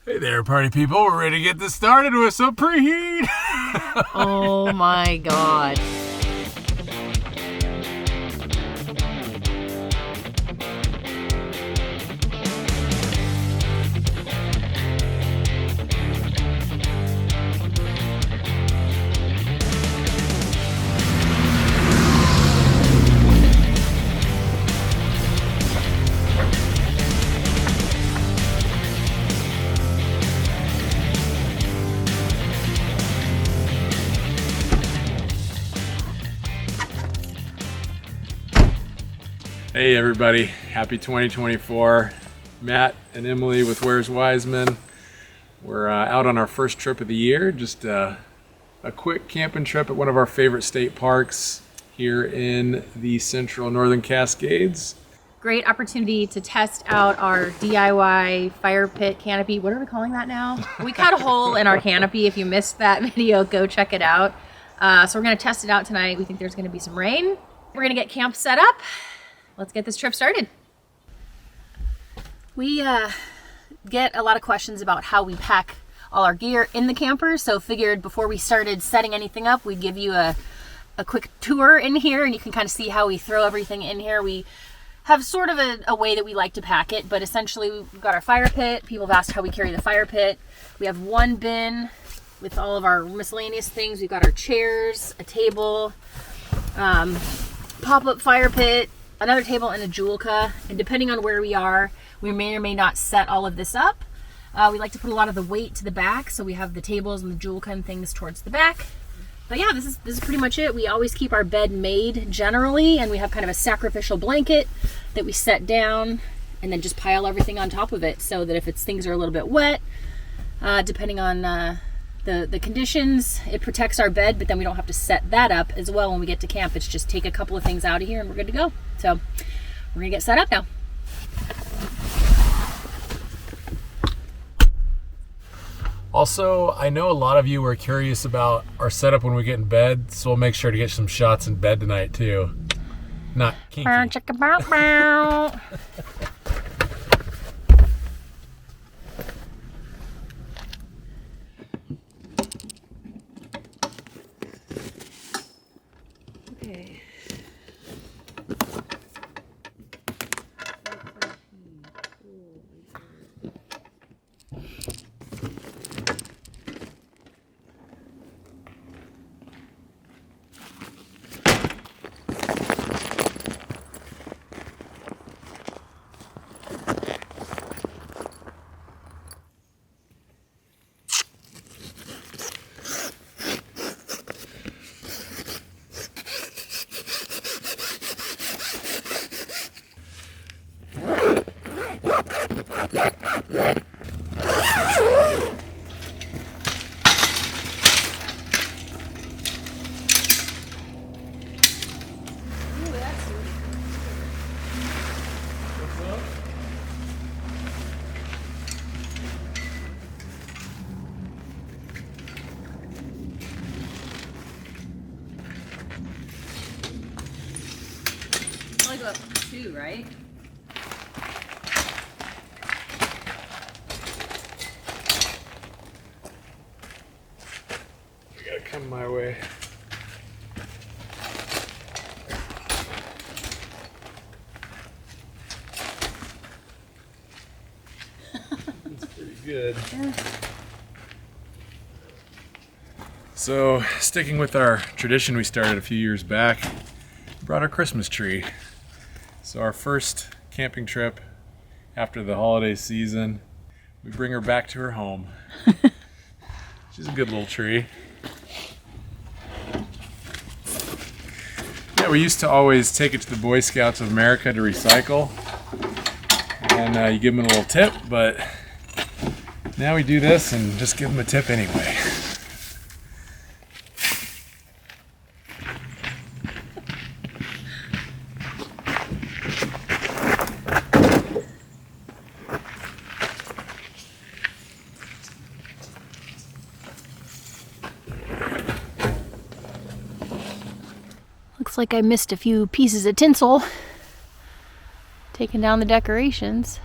Hey there, party people. We're ready to get this started with some preheat. Oh my God. Hey everybody, happy 2024. Matt and Emily with Where's Wiseman. We're out on our first trip of the year, just a quick camping trip at one of our favorite state parks here in the central northern Cascades. Great opportunity to test out our DIY fire pit canopy. What are we calling that now? We cut a hole in our canopy. If you missed that video, go check it out. So we're going to test it out tonight. We think there's going to be some rain. We're going to get camp set up. Let's get this trip started. We get a lot of questions about how we pack all our gear in the camper, so figured before we started setting anything up, we'd give you a quick tour in here, and you can kind of see how we throw everything in here. We have sort of a way that we like to pack it, but essentially we've got our fire pit. People have asked how we carry the fire pit. We have one bin with all of our miscellaneous things. We've got our chairs, a table, pop-up fire pit, another table, and a Julka. And depending on where we are, we may or may not set all of this up. We like to put a lot of the weight to the back, so we have the tables and the Julka and things towards the back. But yeah, this is pretty much it. We always keep our bed made generally, and we have kind of a sacrificial blanket that we set down and then just pile everything on top of it, so that if things are a little bit wet, depending on the conditions, it protects our bed, but then we don't have to set that up as well when we get to camp. It's just take a couple of things out of here and we're good to go. So we're gonna get set up now. Also, I know a lot of you were curious about our setup when we get in bed, so we'll make sure to get some shots in bed tonight too. Not kinky. Okay. Go up to 2, right? You gotta come my way. That's pretty good. Yeah. So, sticking with our tradition we started a few years back, we brought our Christmas tree. So our first camping trip after the holiday season, we bring her back to her home. She's a good little tree. Yeah, we used to always take it to the Boy Scouts of America to recycle. And you give them a little tip, but now we do this and just give them a tip anyway. Looks like I missed a few pieces of tinsel. Taking down the decorations.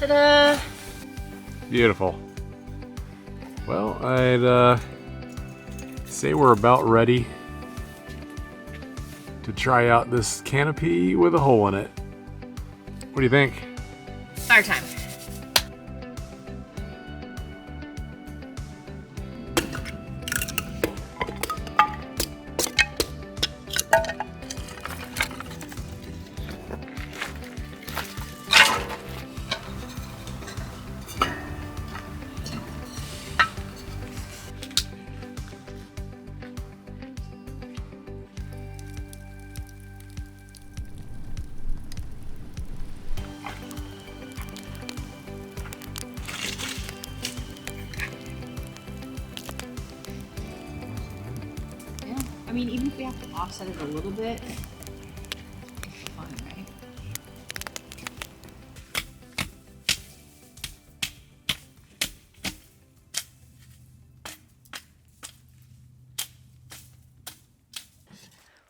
Ta-da! Beautiful. Well, I'd say we're about ready to try out this canopy with a hole in it. What do you think? Fire time. I mean, even if we have to offset it a little bit, it's fun, right?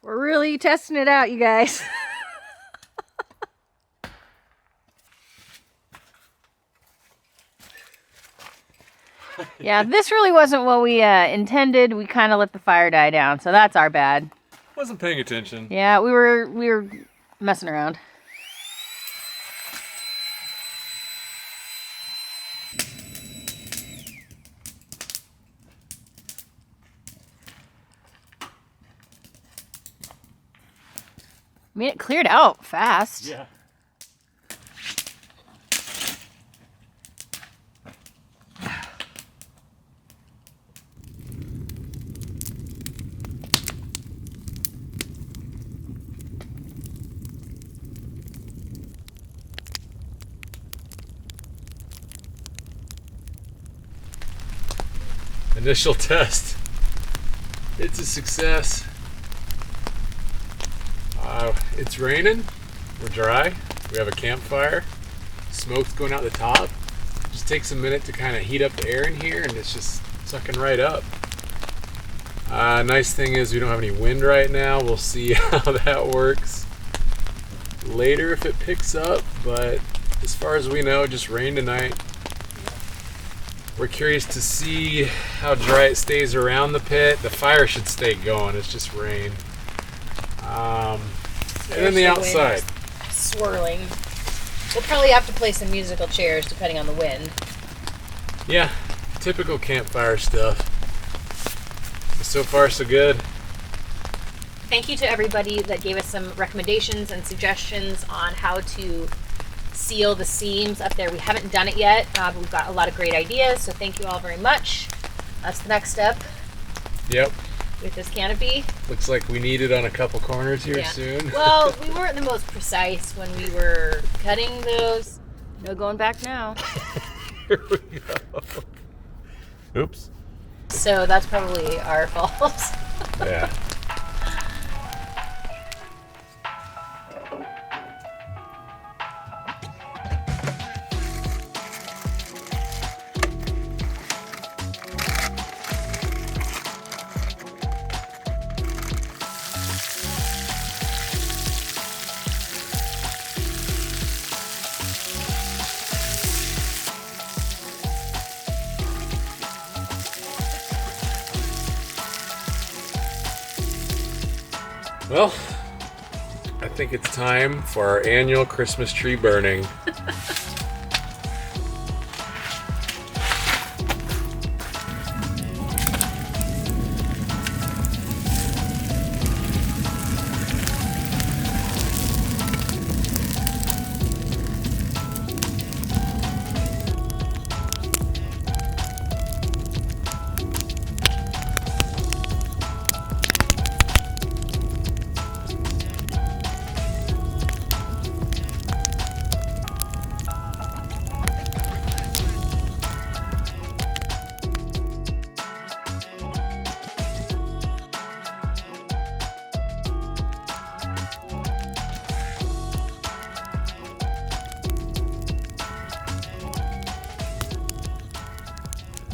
We're really testing it out, you guys. Yeah, this really wasn't what we intended. We kind of let the fire die down, so that's our bad. Wasn't paying attention. Yeah, we were messing around. I mean, it cleared out fast. Yeah. Initial test. It's a success. It's raining. We're dry. We have a campfire. Smoke's going out the top. Just takes a minute to kind of heat up the air in here, and it's just sucking right up. Nice thing is we don't have any wind right now. We'll see how that works later if it picks up, but as far as we know, just rain tonight. We're curious to see how dry it stays around the pit. The fire should stay going, it's just rain. And then the outside. Swirling. We'll probably have to play some musical chairs depending on the wind. Yeah, typical campfire stuff. But so far, so good. Thank you to everybody that gave us some recommendations and suggestions on how to seal the seams up there. We haven't done it yet, but we've got a lot of great ideas, so thank you all very much. That's the next step. Yep. With this canopy. Looks like we need it on a couple corners here soon. Well, we weren't the most precise when we were cutting those. No going back now. Here we go. Oops. So that's probably our fault. Yeah. Well, I think it's time for our annual Christmas tree burning.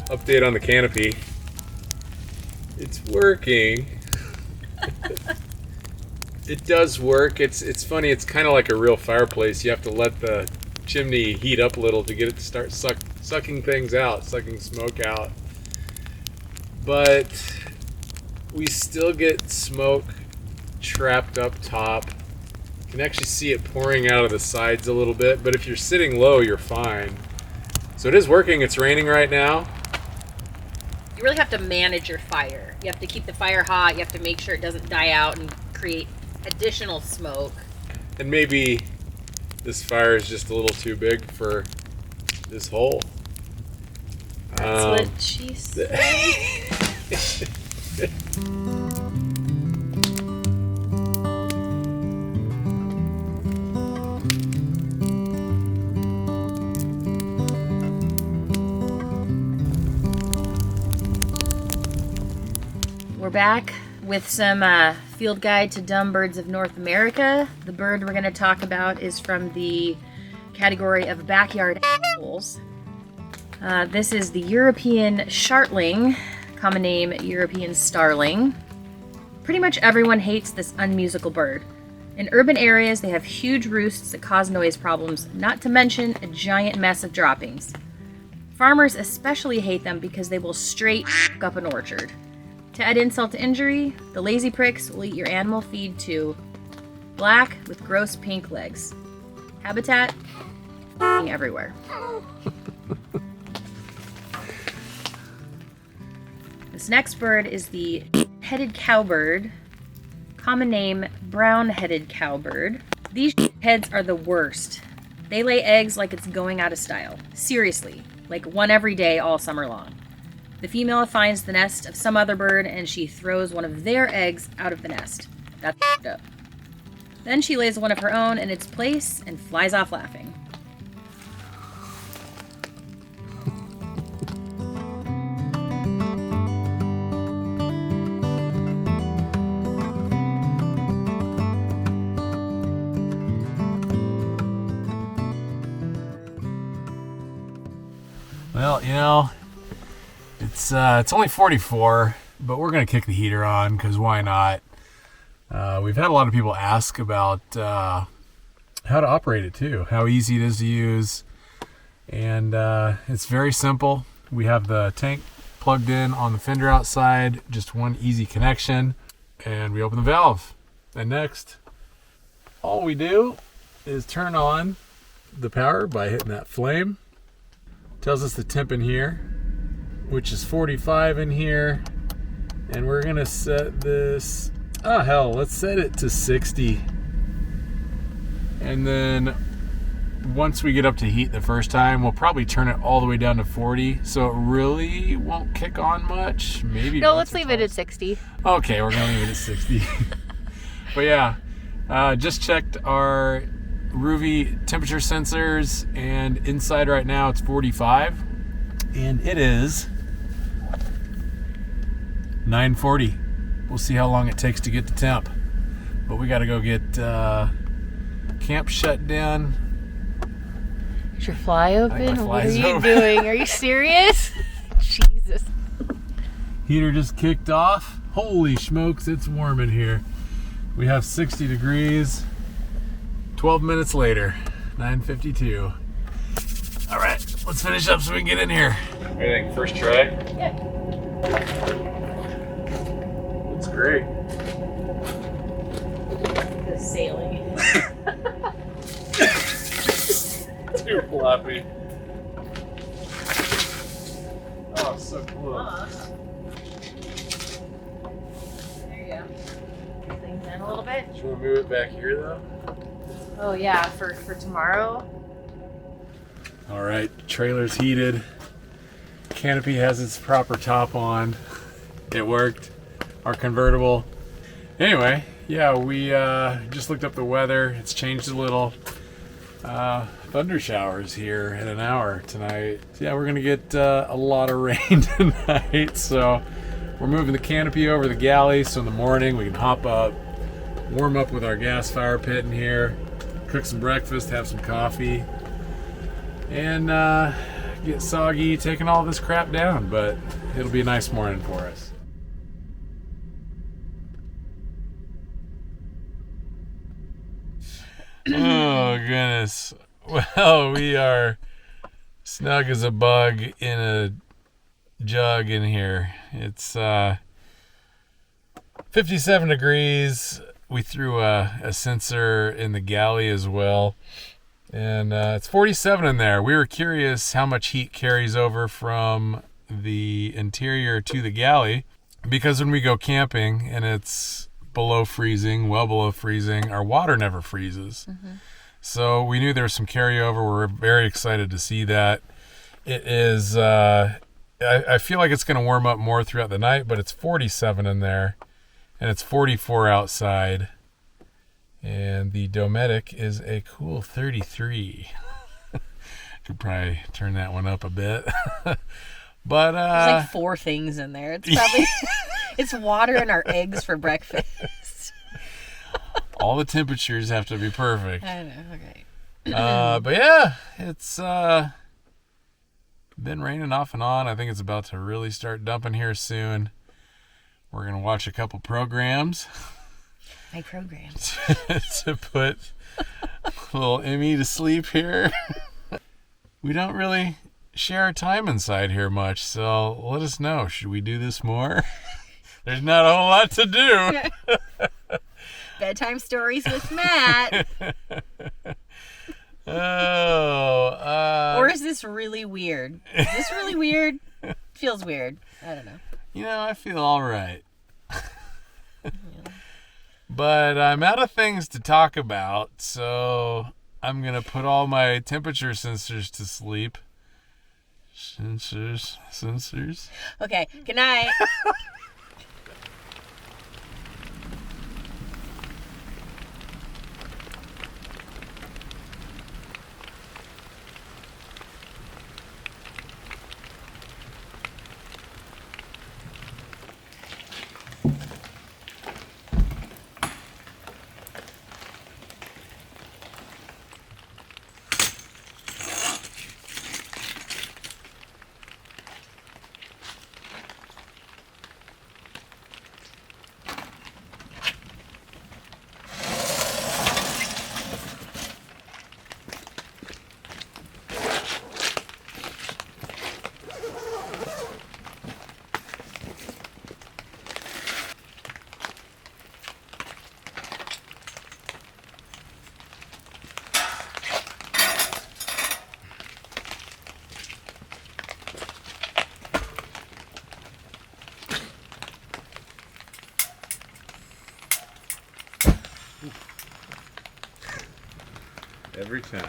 update on the Canopy. It's working. It does work. It's funny. It's kind of like a real fireplace. You have to let the chimney heat up a little to get it to start sucking things out, sucking smoke out. But we still get smoke trapped up top. You can actually see it pouring out of the sides a little bit, but if you're sitting low, you're fine. So it is working. It's raining right now. You really have to manage your fire. You have to keep the fire hot. You have to make sure it doesn't die out and create additional smoke. And maybe this fire is just a little too big for this hole. That's what she said. We're back with some field guide to dumb birds of North America. The bird we're going to talk about is from the category of backyard animals. This is the European shartling, common name European starling. Pretty much everyone hates this unmusical bird. In urban areas, they have huge roosts that cause noise problems, not to mention a giant mess of droppings. Farmers especially hate them because they will straight up an orchard. To add insult to injury, the lazy pricks will eat your animal feed too. Black with gross pink legs. Habitat everywhere. This next bird is the headed cowbird, common name brown-headed cowbird. These heads are the worst. They lay eggs like it's going out of style. Seriously, like one every day all summer long. The female finds the nest of some other bird and she throws one of their eggs out of the nest. That's up. Then she lays one of her own in its place and flies off laughing. Well, you know, it's only 44, but we're gonna kick the heater on because why not? We've had a lot of people ask about how to operate it too, how easy it is to use, and it's very simple. We have the tank plugged in on the fender outside, just one easy connection, and we open the valve. And next, all we do is turn on the power by hitting that flame. Tells us the temp in here, which is 45 in here, and we're gonna set this, oh hell, let's set it to 60. And then once we get up to heat the first time, we'll probably turn it all the way down to 40, so it really won't kick on much. Maybe No, let's leave it at 60. Okay, we're gonna leave it at 60. But yeah, just checked our Ruvi temperature sensors, and inside right now it's 45, and it is 9:40. We'll see how long it takes to get the temp, but we got to go get camp shut down. Is your fly open? my What are fly's you open. doing? Are you serious? Jesus. Heater just kicked off. Holy smokes, it's warm in here. We have 60 degrees. 12 minutes later, 9:52. All right, let's finish up so we can get in here. What do you think? First try? Yeah. Looks great. The sailing. Too floppy. Oh, so close. There you go. Things in a little bit. Should we move it back here though? Oh yeah, for tomorrow. All right, trailer's heated. Canopy has its proper top on. It worked. Our convertible. Anyway, yeah, we just looked up the weather. It's changed a little. Thunder showers here in an hour tonight. So yeah, we're gonna get a lot of rain tonight. So we're moving the canopy over the galley so in the morning we can hop up, warm up with our gas fire pit in here, cook some breakfast, have some coffee, and get soggy taking all this crap down, but it'll be a nice morning for us. Oh goodness. Well, we are snug as a bug in a jug in here. It's 57 degrees. We threw a sensor in the galley as well. And it's 47 in there. We were curious how much heat carries over from the interior to the galley, because when we go camping and it's below freezing, well below freezing, our water never freezes. So we knew there was some carryover. We're very excited to see that. It is, I feel like it's going to warm up more throughout the night, but it's 47 in there and it's 44 outside. And the Dometic is a cool 33. Could probably turn that one up a bit. But there's like 4 things in there. It's probably it's water and our eggs for breakfast. All the temperatures have to be perfect. I know. Okay. But yeah, it's been raining off and on. I think it's about to really start dumping here soon. We're gonna watch a couple programs. My programs. To put little Emmy to sleep here. We don't really share our time inside here much, so let us know. Should we do this more? There's not a whole lot to do. Bedtime stories with Matt. Or is this really weird? Is this really weird? Feels weird. I don't know. You know, I feel all right. But I'm out of things to talk about, so I'm going to put all my temperature sensors to sleep. Sensors. Okay, good night. Every time.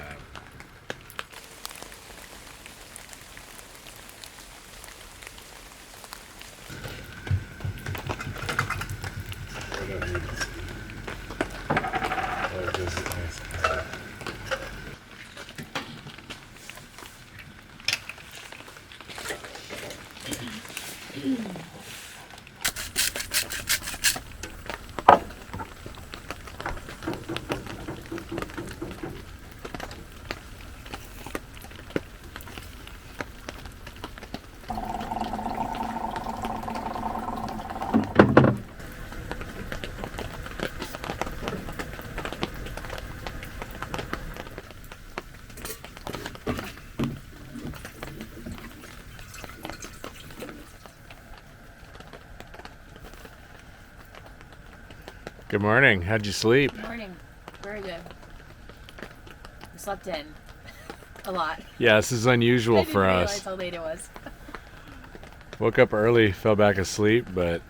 Good morning. How'd you sleep? Good morning. Very good. I slept in a lot. Yeah, this is unusual for us. I didn't realize how late it was. Woke up early, fell back asleep, but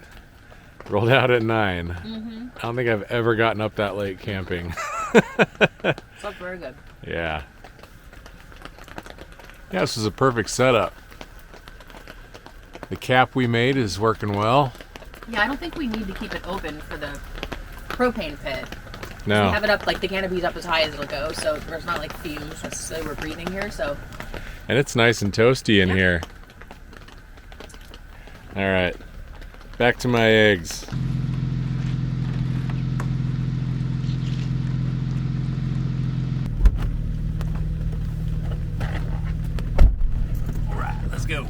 rolled out at 9. I don't think I've ever gotten up that late camping. Slept very good. Yeah. Yeah, this is a perfect setup. The cap we made is working well. Yeah, I don't think we need to keep it open for the propane pit. No. We have it up, like the canopy's up as high as it'll go, so there's not like fumes necessarily we're breathing here, so. And it's nice and toasty in here. All right, back to my eggs. go.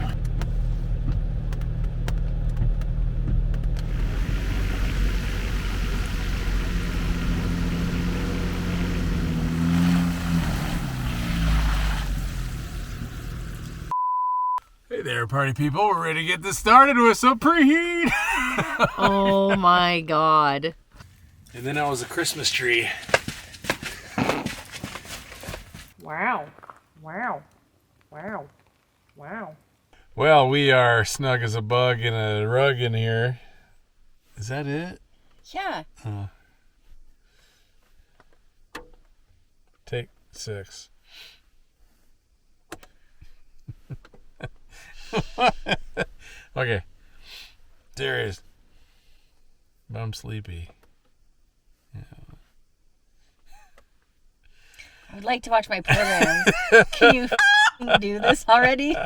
Hey there, party people. We're ready to get this started with some preheat. Oh my God. And then that was a Christmas tree. Wow. Wow. Wow. Wow. Well, we are snug as a bug in a rug in here. Is that it? Yeah. Take 6. Okay. Serious. But I'm sleepy. I would like to watch my program. Can you do this already?